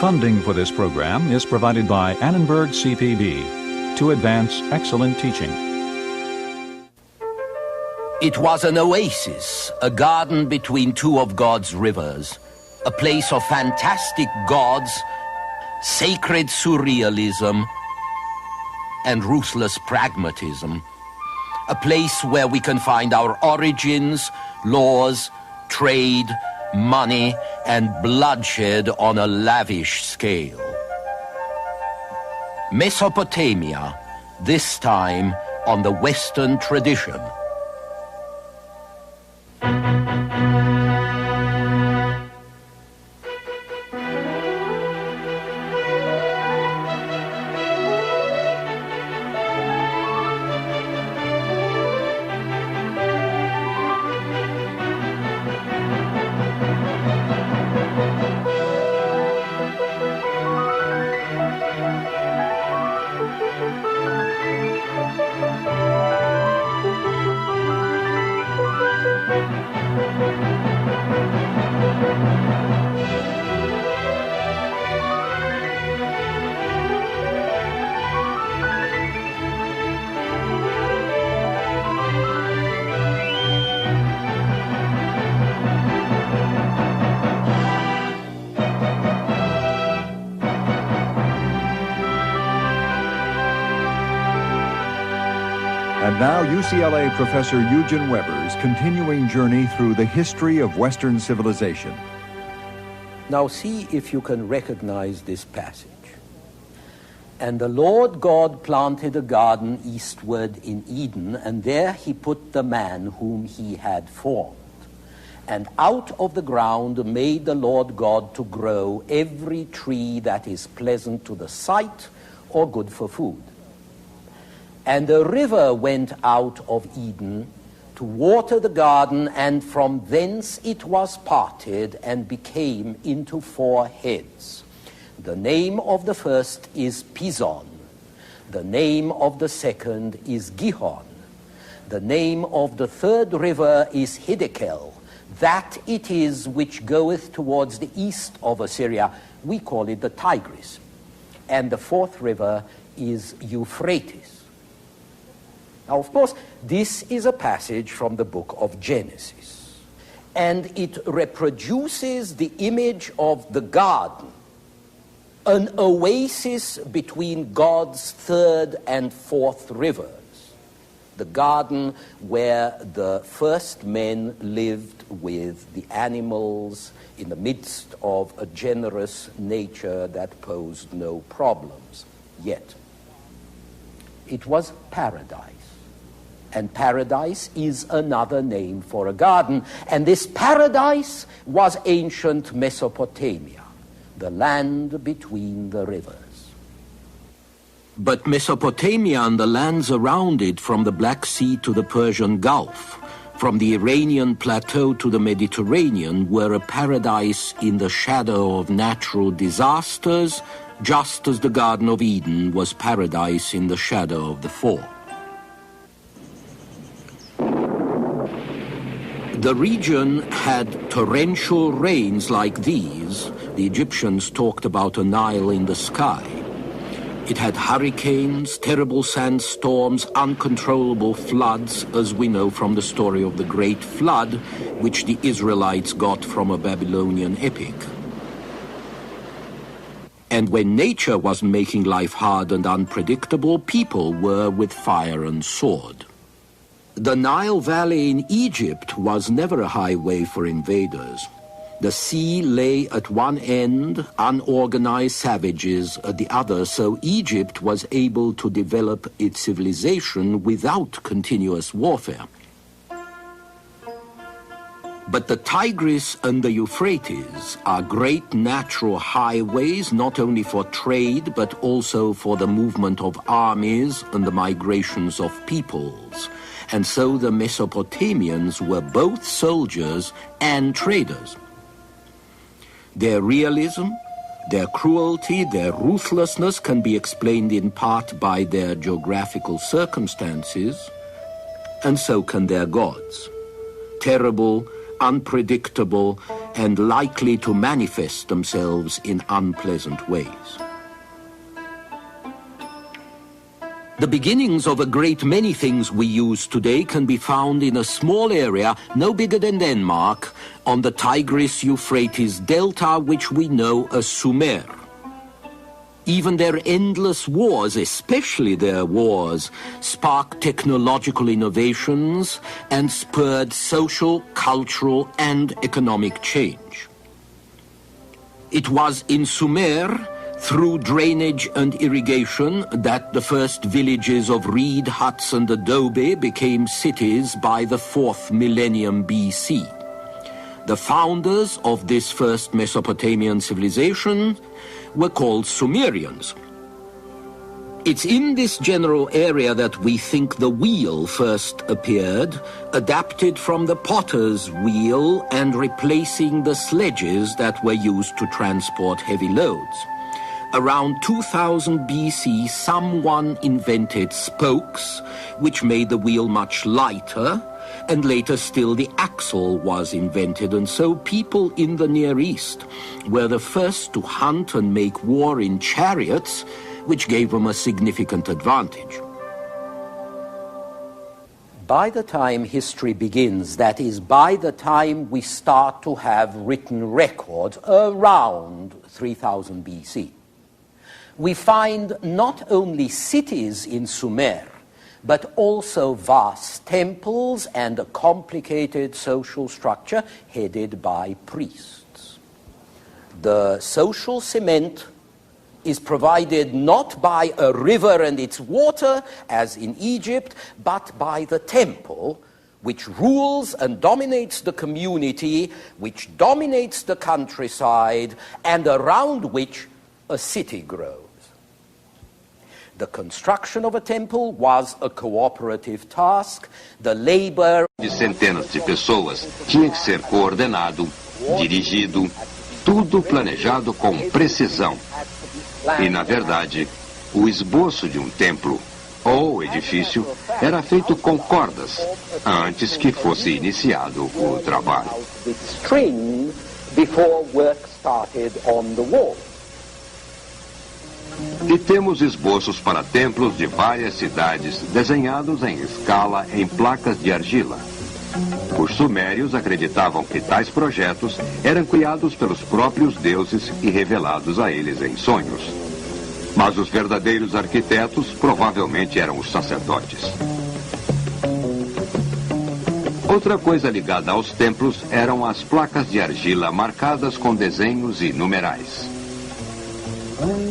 Funding for this program is provided by Annenberg CPB to advance excellent teaching. It was an oasis, a garden between two of God's rivers, a place of fantastic gods, sacred surrealism, and ruthless pragmatism, a place where we can find our origins, laws, trade, money, and bloodshed on a lavish scale. Mesopotamia, this time on the Western tradition. And now UCLA Professor Eugen Weber's continuing journey through the history of Western civilization. Now see if you can recognize this passage. And the Lord God planted a garden eastward in Eden, and there he put the man whom he had formed. And out of the ground made the Lord God to grow every tree that is pleasant to the sight or good for food. And a river went out of Eden to water the garden, and from thence it was parted and became into 4 heads. The name of the first is Pison. The name of the second is Gihon. The name of the third river is Hiddekel. That it is which goeth towards the east of Assyria. We call it the Tigris. And the fourth river is Euphrates. Now, of course, this is a passage from the book of Genesis, and it reproduces the image of the garden, an oasis between God's third and fourth rivers, the garden where the first men lived with the animals in the midst of a generous nature that posed no problems. Yet, it was paradise. And paradise is another name for a garden. And this paradise was ancient Mesopotamia, the land between the rivers. But Mesopotamia and the lands around it, from the Black Sea to the Persian Gulf, from the Iranian plateau to the Mediterranean, were a paradise in the shadow of natural disasters, just as the Garden of Eden was paradise in the shadow of the fall. The region had torrential rains like these. The Egyptians talked about a Nile in the sky. It had hurricanes, terrible sandstorms, uncontrollable floods, as we know from the story of the Great Flood, which the Israelites got from a Babylonian epic. And when nature was making life hard and unpredictable, people were with fire and sword. The Nile Valley in Egypt was never a highway for invaders. The sea lay at one end, unorganized savages at the other, so Egypt was able to develop its civilization without continuous warfare. But the Tigris and the Euphrates are great natural highways, not only for trade, but also for the movement of armies and the migrations of peoples. And so the Mesopotamians were both soldiers and traders. Their realism, their cruelty, their ruthlessness can be explained in part by their geographical circumstances, and so can their gods. Terrible, unpredictable, and likely to manifest themselves in unpleasant ways. The beginnings of a great many things we use today can be found in a small area no bigger than Denmark on the Tigris-Euphrates delta, which we know as Sumer. Even their endless wars, especially their wars, sparked technological innovations and spurred social, cultural, and economic change. It was in Sumer, through drainage and irrigation, that the first villages of reed huts and adobe became cities by the 4th millennium BC. The founders of this first Mesopotamian civilization were called Sumerians. It's in this general area that we think the wheel first appeared, adapted from the potter's wheel and replacing the sledges that were used to transport heavy loads. Around 2000 BC, someone invented spokes, which made the wheel much lighter, and later still the axle was invented, and so people in the Near East were the first to hunt and make war in chariots, which gave them a significant advantage. By the time history begins, that is, by the time we start to have written records around 3000 BC, we find not only cities in Sumer, but also vast temples and a complicated social structure headed by priests. The social cement is provided not by a river and its water, as in Egypt, but by the temple, which rules and dominates the community, which dominates the countryside, and around which a city grows. The construction of a temple was a cooperative task. The labor de centenas de pessoas tinha que ser coordenado, dirigido, tudo planejado com precisão. E, na verdade, o esboço de um templo ou edifício era feito com cordas antes que fosse iniciado o trabalho. E temos esboços para templos de várias cidades desenhados em escala em placas de argila. Os sumérios acreditavam que tais projetos eram criados pelos próprios deuses e revelados a eles em sonhos. Mas os verdadeiros arquitetos provavelmente eram os sacerdotes. Outra coisa ligada aos templos eram as placas de argila marcadas com desenhos e numerais.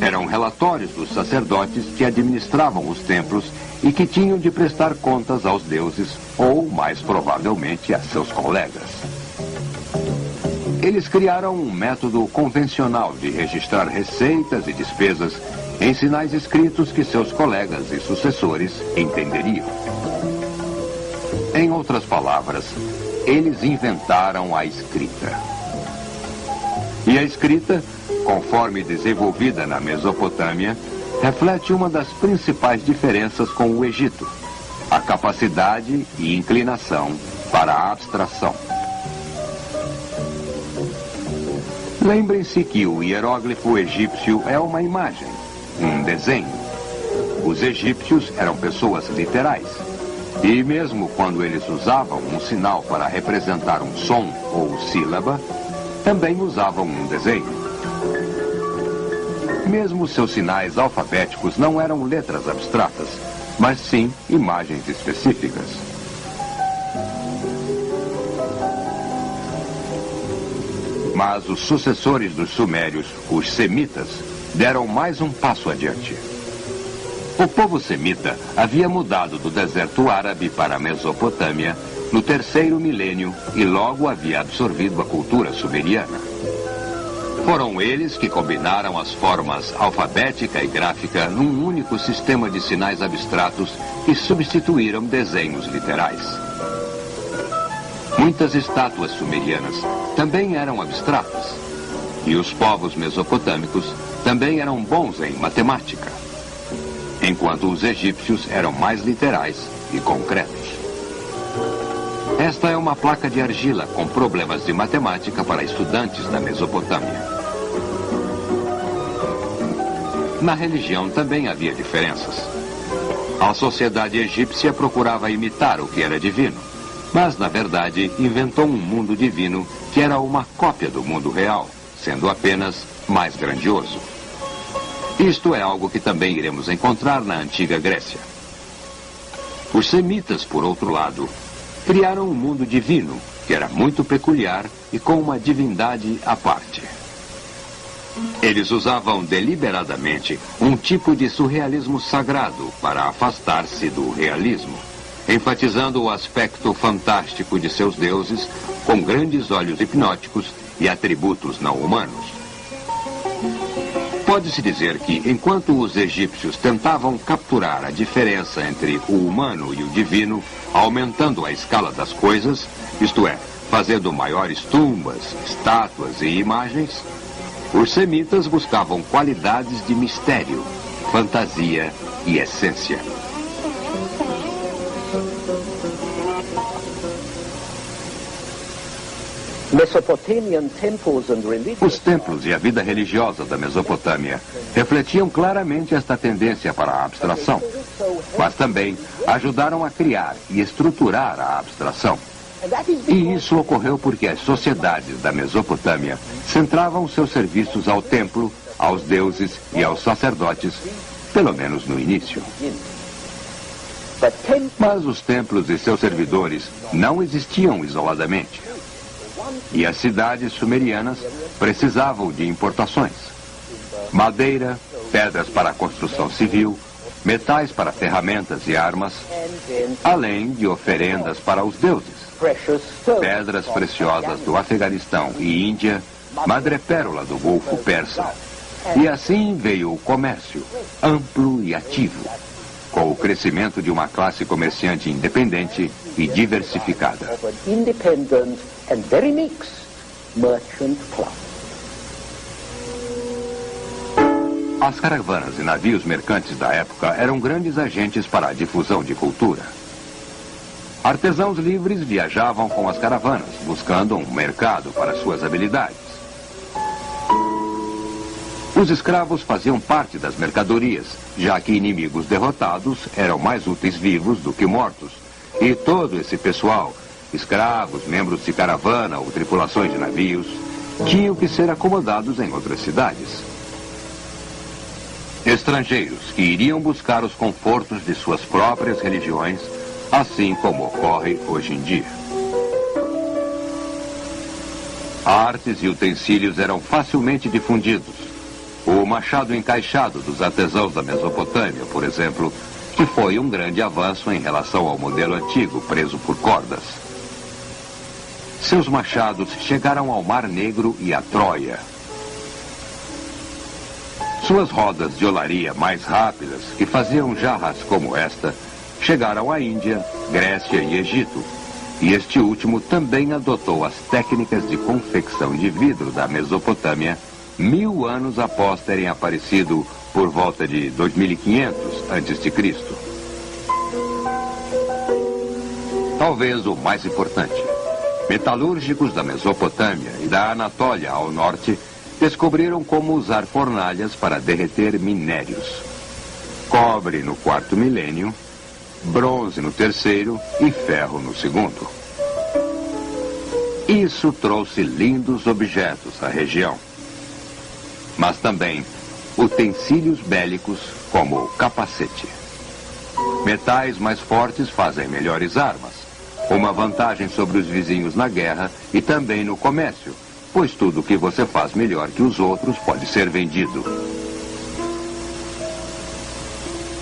Eram relatórios dos sacerdotes que administravam os templos e que tinham de prestar contas aos deuses ou, mais provavelmente, a seus colegas. Eles criaram um método convencional de registrar receitas e despesas em sinais escritos que seus colegas e sucessores entenderiam. Em outras palavras, eles inventaram a escrita. E a escrita, conforme desenvolvida na Mesopotâmia, reflete uma das principais diferenças com o Egito: a capacidade e inclinação para a abstração. Lembrem-se que o hieróglifo egípcio é uma imagem, um desenho. Os egípcios eram pessoas literais. E mesmo quando eles usavam um sinal para representar um som ou sílaba, também usavam um desenho. Mesmo seus sinais alfabéticos não eram letras abstratas, mas sim imagens específicas. Mas os sucessores dos sumérios, os semitas, deram mais um passo adiante. O povo semita havia mudado do deserto árabe para a Mesopotâmia no 3º milênio e logo havia absorvido a cultura sumeriana. Foram eles que combinaram as formas alfabética e gráfica num único sistema de sinais abstratos e substituíram desenhos literais. Muitas estátuas sumerianas também eram abstratas, e os povos mesopotâmicos também eram bons em matemática, enquanto os egípcios eram mais literais e concretos. Esta é uma placa de argila com problemas de matemática para estudantes da Mesopotâmia. Na religião também havia diferenças. A sociedade egípcia procurava imitar o que era divino, mas, na verdade, inventou um mundo divino que era uma cópia do mundo real, sendo apenas mais grandioso. Isto é algo que também iremos encontrar na antiga Grécia. Os semitas, por outro lado, criaram um mundo divino, que era muito peculiar e com uma divindade à parte. Eles usavam deliberadamente um tipo de surrealismo sagrado para afastar-se do realismo, enfatizando o aspecto fantástico de seus deuses com grandes olhos hipnóticos e atributos não humanos. Pode-se dizer que, enquanto os egípcios tentavam capturar a diferença entre o humano e o divino, aumentando a escala das coisas, isto é, fazendo maiores tumbas, estátuas e imagens, os semitas buscavam qualidades de mistério, fantasia e essência. Os templos e a vida religiosa da Mesopotâmia refletiam claramente esta tendência para a abstração, mas também ajudaram a criar e estruturar a abstração. E isso ocorreu porque as sociedades da Mesopotâmia centravam seus serviços ao templo, aos deuses e aos sacerdotes, pelo menos no início. Mas os templos e seus servidores não existiam isoladamente. E as cidades sumerianas precisavam de importações. Madeira, pedras para a construção civil, metais para ferramentas e armas, além de oferendas para os deuses. Pedras preciosas do Afeganistão e Índia, madrepérola do Golfo Persa. E assim veio o comércio, amplo e ativo, com o crescimento de uma classe comerciante independente e diversificada. As caravanas e navios mercantes da época eram grandes agentes para a difusão de cultura. Artesãos livres viajavam com as caravanas, buscando um mercado para suas habilidades. Os escravos faziam parte das mercadorias, já que inimigos derrotados eram mais úteis vivos do que mortos. E todo esse pessoal, escravos, membros de caravana ou tripulações de navios, tinham que ser acomodados em outras cidades. Estrangeiros que iriam buscar os confortos de suas próprias religiões, assim como ocorre hoje em dia. Artes e utensílios eram facilmente difundidos. O machado encaixado dos artesãos da Mesopotâmia, por exemplo, que foi um grande avanço em relação ao modelo antigo, preso por cordas. Seus machados chegaram ao Mar Negro e a Troia. Suas rodas de olaria mais rápidas, que faziam jarras como esta, chegaram à Índia, Grécia e Egito. E este último também adotou as técnicas de confecção de vidro da Mesopotâmia 1000 anos após terem aparecido por volta de 2500 a.C. Talvez o mais importante, metalúrgicos da Mesopotâmia e da Anatólia ao norte descobriram como usar fornalhas para derreter minérios. Cobre no 4º milênio, bronze no 3º e ferro no 2º. Isso trouxe lindos objetos à região, mas também utensílios bélicos como o capacete. Metais mais fortes fazem melhores armas, uma vantagem sobre os vizinhos na guerra e também no comércio, pois tudo que você faz melhor que os outros pode ser vendido.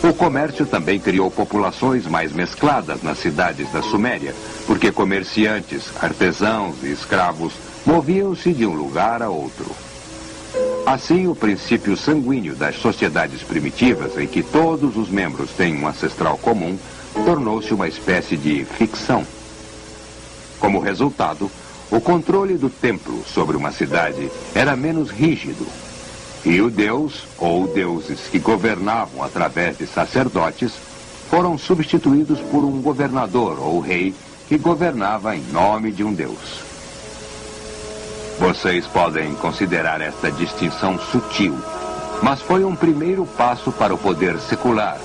O comércio também criou populações mais mescladas nas cidades da Suméria, porque comerciantes, artesãos e escravos moviam-se de um lugar a outro. Assim, o princípio sanguíneo das sociedades primitivas, em que todos os membros têm um ancestral comum, tornou-se uma espécie de ficção. Como resultado, o controle do templo sobre uma cidade era menos rígido, e o deus ou deuses que governavam através de sacerdotes foram substituídos por um governador ou rei que governava em nome de um Deus. Vocês podem considerar esta distinção sutil, mas foi um primeiro passo para o poder secular,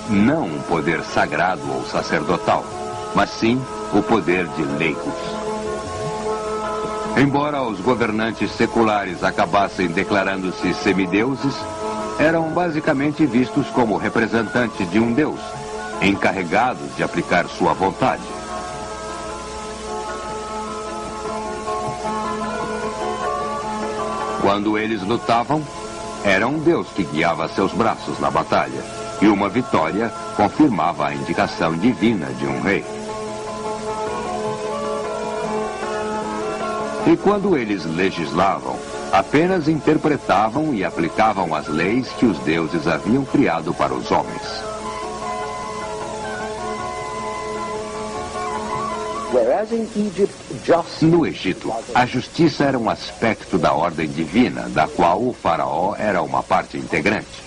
não um poder sagrado ou sacerdotal, mas sim o poder de leigos. Embora os governantes seculares acabassem declarando-se semideuses, eram basicamente vistos como representantes de um Deus, encarregados de aplicar sua vontade. Quando eles lutavam, era um Deus que guiava seus braços na batalha, e uma vitória confirmava a indicação divina de um rei. E quando eles legislavam, apenas interpretavam e aplicavam as leis que os deuses haviam criado para os homens. No Egito, a justiça era um aspecto da ordem divina, da qual o faraó era uma parte integrante.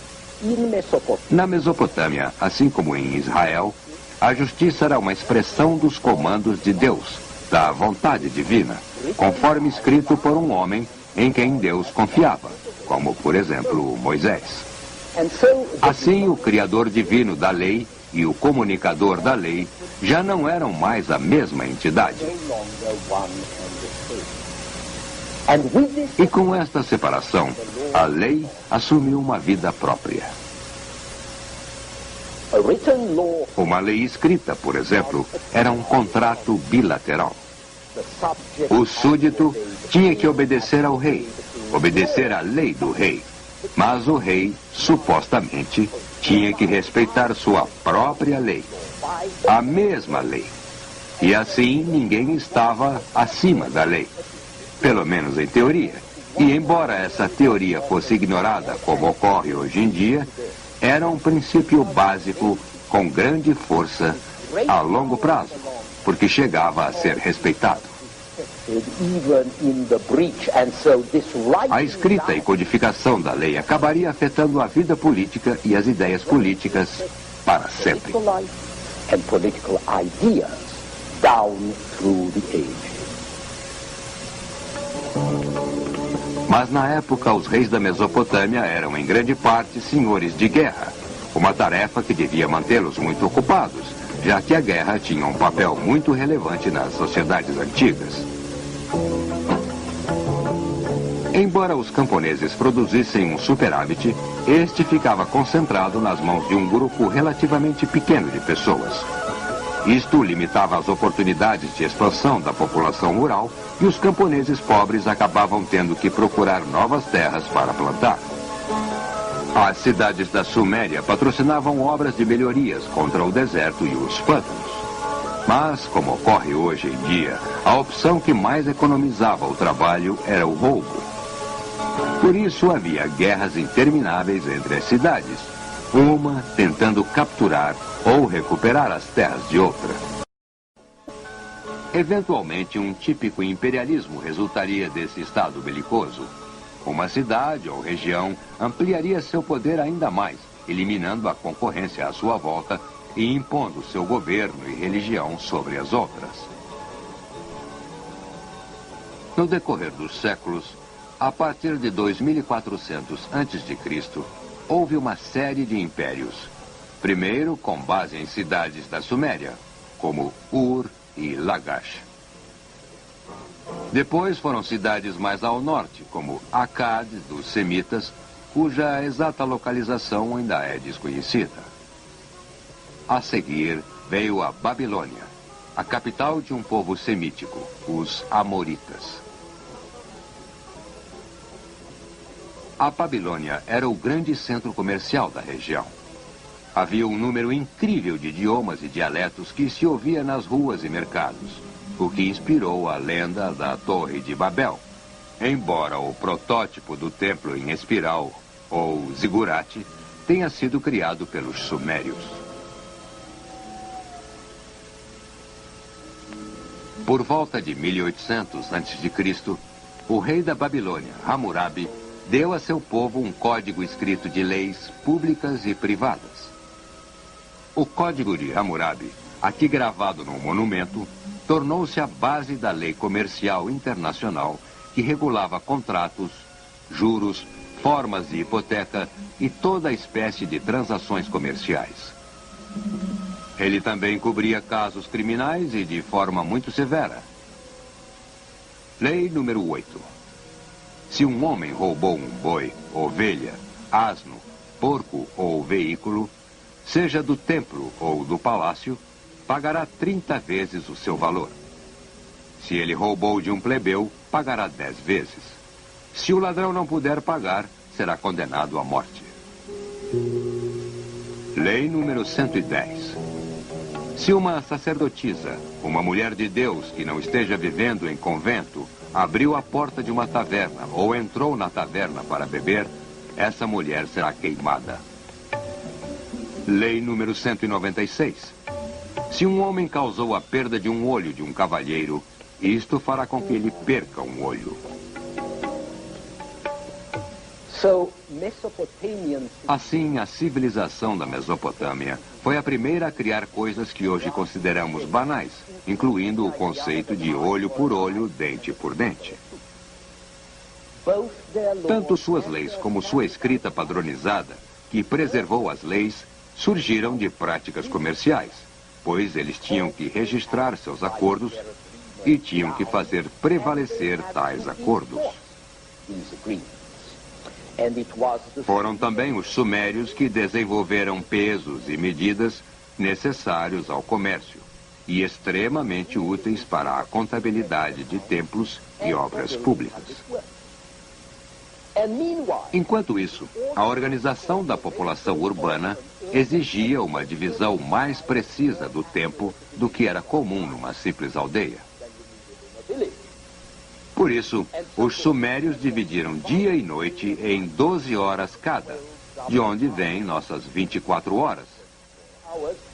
Na Mesopotâmia, assim como em Israel, a justiça era uma expressão dos comandos de Deus, da vontade divina, conforme escrito por um homem em quem Deus confiava, como, por exemplo, Moisés. Assim, o Criador divino da lei e o comunicador da lei já não eram mais a mesma entidade. E com esta separação, a lei assumiu uma vida própria. Uma lei escrita, por exemplo, era um contrato bilateral. O súdito tinha que obedecer ao rei, obedecer à lei do rei. Mas o rei, supostamente, tinha que respeitar sua própria lei, a mesma lei. E assim ninguém estava acima da lei, pelo menos em teoria. E embora essa teoria fosse ignorada, como ocorre hoje em dia, era um princípio básico com grande força a longo prazo, porque chegava a ser respeitado. A escrita e codificação da lei acabaria afetando a vida política e as ideias políticas para sempre. Mas na época, os reis da Mesopotâmia eram em grande parte senhores de guerra, uma tarefa que devia mantê-los muito ocupados, já que a guerra tinha um papel muito relevante nas sociedades antigas. Embora os camponeses produzissem um superávit, este ficava concentrado nas mãos de um grupo relativamente pequeno de pessoas. Isto limitava as oportunidades de expansão da população rural e os camponeses pobres acabavam tendo que procurar novas terras para plantar. As cidades da Suméria patrocinavam obras de melhorias contra o deserto e os pântanos. Mas, como ocorre hoje em dia, a opção que mais economizava o trabalho era o roubo. Por isso havia guerras intermináveis entre as cidades, uma tentando capturar ou recuperar as terras de outra. Eventualmente, um típico imperialismo resultaria desse estado belicoso. Uma cidade ou região ampliaria seu poder ainda mais, eliminando a concorrência à sua volta e impondo seu governo e religião sobre as outras. No decorrer dos séculos, a partir de 2400 a.C., houve uma série de impérios. Primeiro, com base em cidades da Suméria, como Ur e Lagash. Depois foram cidades mais ao norte, como Akkad, dos Semitas, cuja exata localização ainda é desconhecida. A seguir, veio a Babilônia, a capital de um povo semítico, os Amoritas. A Babilônia era o grande centro comercial da região. Havia um número incrível de idiomas e dialetos que se ouvia nas ruas e mercados, o que inspirou a lenda da Torre de Babel. Embora o protótipo do templo em espiral, ou zigurate, tenha sido criado pelos sumérios. Por volta de 1800 a.C., o rei da Babilônia, Hammurabi, deu a seu povo um código escrito de leis públicas e privadas. O Código de Hammurabi, aqui gravado num monumento, tornou-se a base da lei comercial internacional que regulava contratos, juros, formas de hipoteca e toda a espécie de transações comerciais. Ele também cobria casos criminais e de forma muito severa. Lei número 8. Se um homem roubou um boi, ovelha, asno, porco ou veículo, seja do templo ou do palácio, pagará 30 vezes o seu valor. Se ele roubou de um plebeu, pagará 10 vezes. Se o ladrão não puder pagar, será condenado à morte. Lei número 110. Se uma sacerdotisa, uma mulher de Deus que não esteja vivendo em convento, abriu a porta de uma taverna ou entrou na taverna para beber, essa mulher será queimada. Lei número 196. Se um homem causou a perda de um olho de um cavalheiro, isto fará com que ele perca um olho. Assim, a civilização da Mesopotâmia foi a primeira a criar coisas que hoje consideramos banais, incluindo o conceito de olho por olho, dente por dente. Tanto suas leis como sua escrita padronizada, que preservou as leis, surgiram de práticas comerciais, pois eles tinham que registrar seus acordos e tinham que fazer prevalecer tais acordos. Foram também os sumérios que desenvolveram pesos e medidas necessários ao comércio e extremamente úteis para a contabilidade de templos e obras públicas. Enquanto isso, a organização da população urbana exigia uma divisão mais precisa do tempo do que era comum numa simples aldeia. Por isso, os sumérios dividiram dia e noite em 12 horas cada, de onde vêm nossas 24 horas,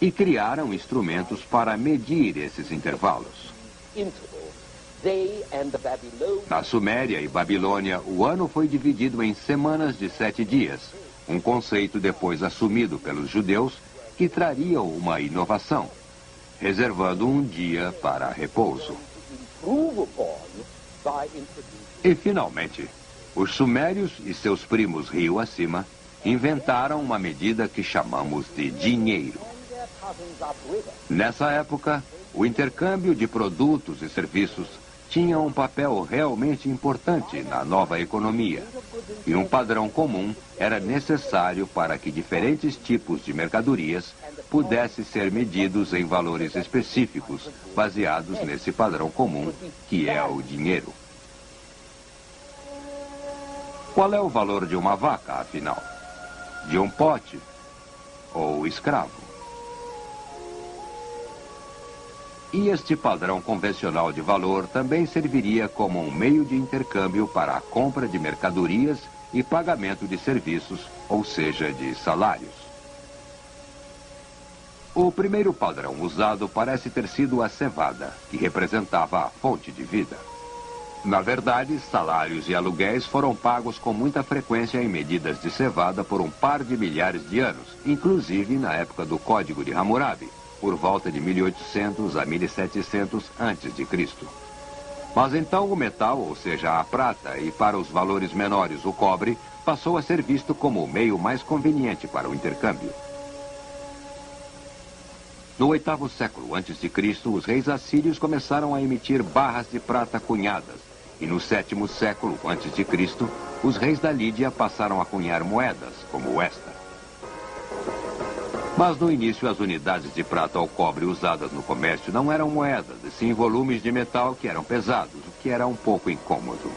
e criaram instrumentos para medir esses intervalos. Na Suméria e Babilônia, o ano foi dividido em semanas de 7 dias, um conceito depois assumido pelos judeus que traria uma inovação, reservando um dia para repouso. E, finalmente, os sumérios e seus primos rio acima inventaram uma medida que chamamos de dinheiro. Nessa época, o intercâmbio de produtos e serviços tinha um papel realmente importante na nova economia, e um padrão comum era necessário para que diferentes tipos de mercadorias pudessem ser medidos em valores específicos, baseados nesse padrão comum, que é o dinheiro. Qual é o valor de uma vaca, afinal? De um pote ou escravo? E este padrão convencional de valor também serviria como um meio de intercâmbio para a compra de mercadorias e pagamento de serviços, ou seja, de salários. O primeiro padrão usado parece ter sido a cevada, que representava a fonte de vida. Na verdade, salários e aluguéis foram pagos com muita frequência em medidas de cevada por um par de milhares de anos, inclusive na época do Código de Hammurabi, por volta de 1800 a 1700 a.C. Mas então o metal, ou seja, a prata, e para os valores menores o cobre, passou a ser visto como o meio mais conveniente para o intercâmbio. No 8º século a.C., os reis assírios começaram a emitir barras de prata cunhadas, e no 7º século a.C., os reis da Lídia passaram a cunhar moedas, como esta. Mas no início as unidades de prata ou cobre usadas no comércio não eram moedas, e sim volumes de metal que eram pesados, o que era um pouco incômodo.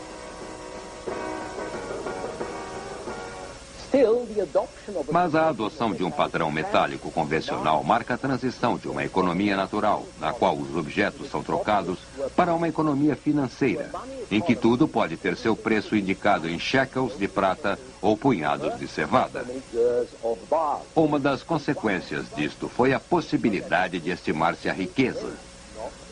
Mas a adoção de um padrão metálico convencional marca a transição de uma economia natural, na qual os objetos são trocados, para uma economia financeira, em que tudo pode ter seu preço indicado em shekels de prata ou punhados de cevada. Uma das consequências disto foi a possibilidade de estimar-se a riqueza,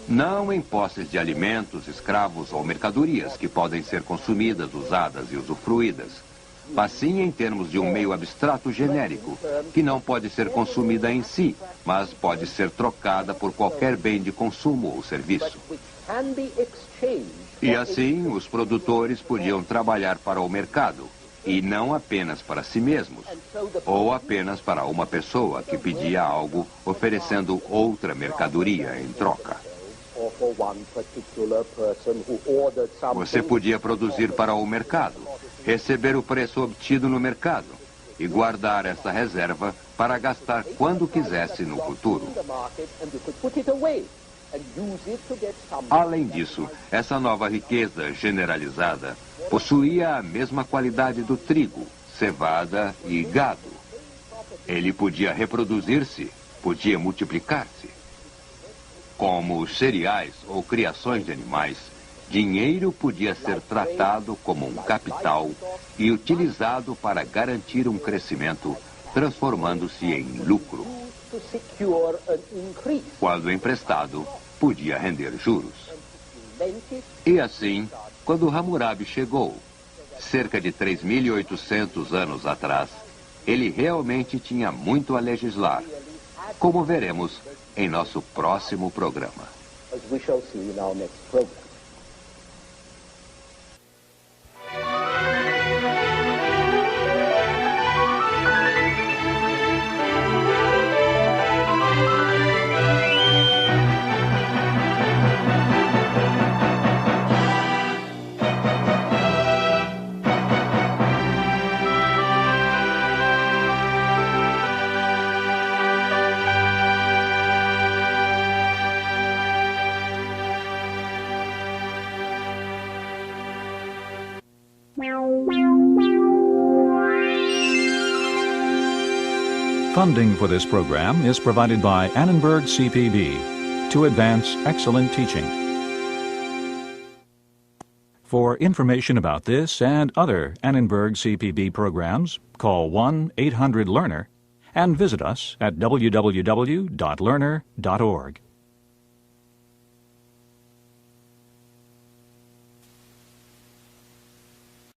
não em posses de alimentos, escravos ou mercadorias que podem ser consumidas, usadas e usufruídas, mas sim em termos de um meio abstrato genérico, que não pode ser consumida em si, mas pode ser trocada por qualquer bem de consumo ou serviço. E assim, os produtores podiam trabalhar para o mercado, e não apenas para si mesmos, ou apenas para uma pessoa que pedia algo oferecendo outra mercadoria em troca. Você podia produzir para o mercado, receber o preço obtido no mercado e guardar essa reserva para gastar quando quisesse no futuro. Além disso, essa nova riqueza generalizada possuía a mesma qualidade do trigo, cevada e gado. Ele podia reproduzir-se, podia multiplicar-se. Como os cereais ou criações de animais, dinheiro podia ser tratado como um capital e utilizado para garantir um crescimento, transformando-se em lucro. Quando emprestado, podia render juros. E assim, quando Hammurabi chegou, cerca de 3.800 anos atrás, ele realmente tinha muito a legislar, como veremos em nosso próximo programa. Funding for this program is provided by Annenberg CPB to advance excellent teaching. For information about this and other Annenberg CPB programs, call 1-800-LEARNER and visit us at www.learner.org.